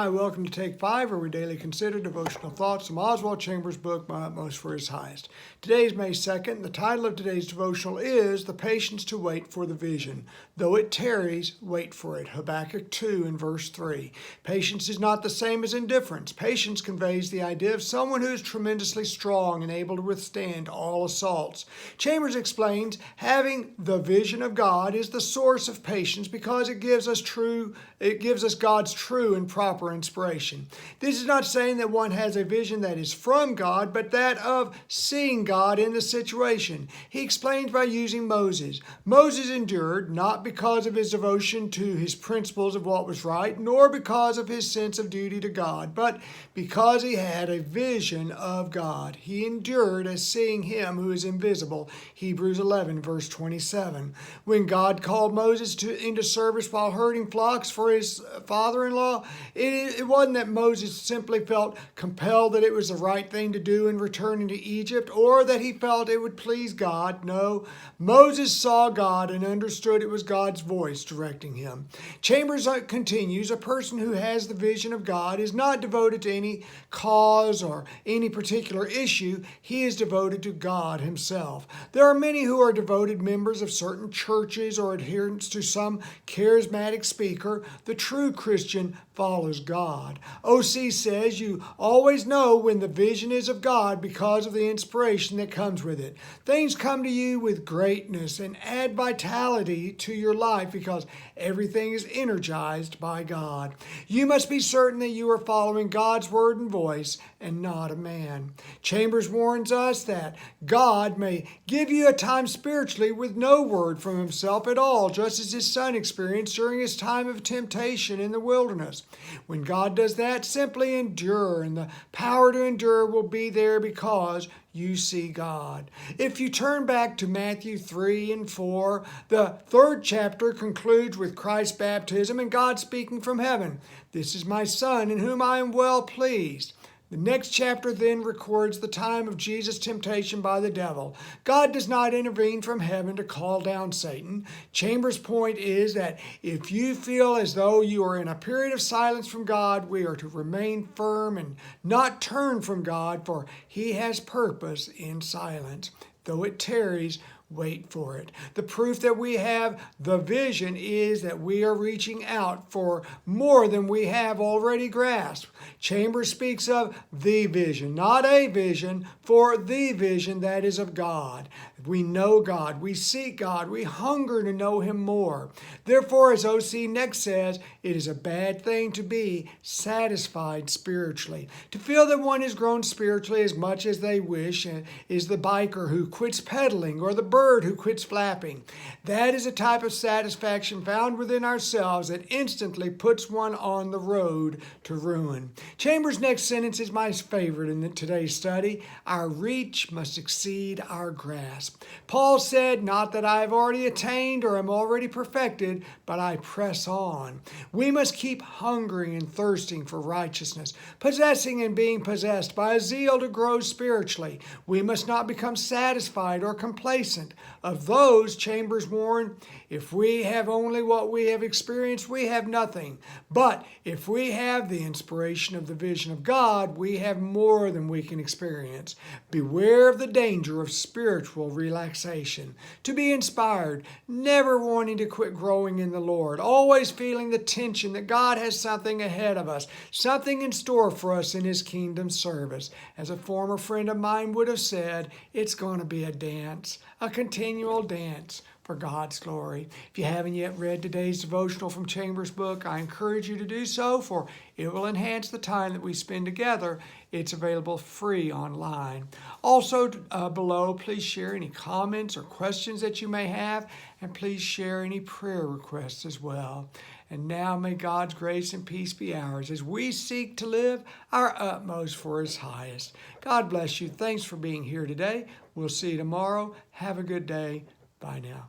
Hi, welcome to Take 5, where we daily consider devotional thoughts from Oswald Chambers' book, My Utmost for His Highest. Today is May 2nd. The title of today's devotional is The Patience to Wait for the Vision. Though it tarries, wait for it. Habakkuk 2 and verse 3. Patience is not the same as indifference. Patience conveys the idea of someone who is tremendously strong and able to withstand all assaults. Chambers explains, having the vision of God is the source of patience because it gives us God's true and proper inspiration. This is not saying that one has a vision that is from God, but that of seeing God in the situation. He explains by using Moses. Moses endured not because of his devotion to his principles of what was right, nor because of his sense of duty to God, but because he had a vision of God. He endured as seeing him who is invisible. Hebrews 11 verse 27. When God called Moses into service while herding flocks for his father-in-law, it wasn't that Moses simply felt compelled that it was the right thing to do in returning to Egypt, or that he felt it would please God. No, Moses saw God and understood it was God's voice directing him. Chambers continues, a person who has the vision of God is not devoted to any cause or any particular issue. He is devoted to God himself. There are many who are devoted members of certain churches or adherents to some charismatic speaker. The true Christian follows God. O.C. says you always know when the vision is of God because of the inspiration that comes with it. Things come to you with greatness and add vitality to your life because everything is energized by God. You must be certain that you are following God's word and voice and not a man. Chambers warns us that God may give you a time spiritually with no word from himself at all, just as his son experienced during his time of temptation in the wilderness. When God does that, simply endure, and the power to endure will be there because you see God. If you turn back to Matthew 3 and 4, the third chapter concludes with Christ's baptism and God speaking from heaven. This is my Son in whom I am well pleased. The next chapter then records the time of Jesus' temptation by the devil. God does not intervene from heaven to call down Satan. Chambers' point is that if you feel as though you are in a period of silence from God, we are to remain firm and not turn from God, for he has purpose in silence. Though it tarries, wait for it. The proof that we have the vision is that we are reaching out for more than we have already grasped. Chambers speaks of the vision, not a vision, for the vision that is of God. We know God, we seek God, we hunger to know him more. Therefore, as O.C. next says, it is a bad thing to be satisfied spiritually. To feel that one has grown spiritually as much as they wish is the biker who quits pedaling or the bird who quits flapping. That is a type of satisfaction found within ourselves that instantly puts one on the road to ruin. Chambers' next sentence is my favorite in today's study. Our reach must exceed our grasp. Paul said, not that I have already attained or am already perfected, but I press on. We must keep hungering and thirsting for righteousness, possessing and being possessed by a zeal to grow spiritually. We must not become satisfied or complacent. Of those, Chambers warned, if we have only what we have experienced, we have nothing. But if we have the inspiration of the vision of God, we have more than we can experience. Beware of the danger of spiritual relaxation. To be inspired, never wanting to quit growing in the Lord, always feeling the tension that God has something ahead of us, something in store for us in his kingdom service. As a former friend of mine would have said, it's going to be a dance, a continual dance for God's glory. If you haven't yet read today's devotional from Chambers' book, I encourage you to do so, for it will enhance the time that we spend together. It's available free online. Also below, please share any comments or questions that you may have, and please share any prayer requests as well. And now may God's grace and peace be ours as we seek to live our utmost for his highest. God bless you. Thanks for being here today. We'll see you tomorrow. Have a good day. Bye now.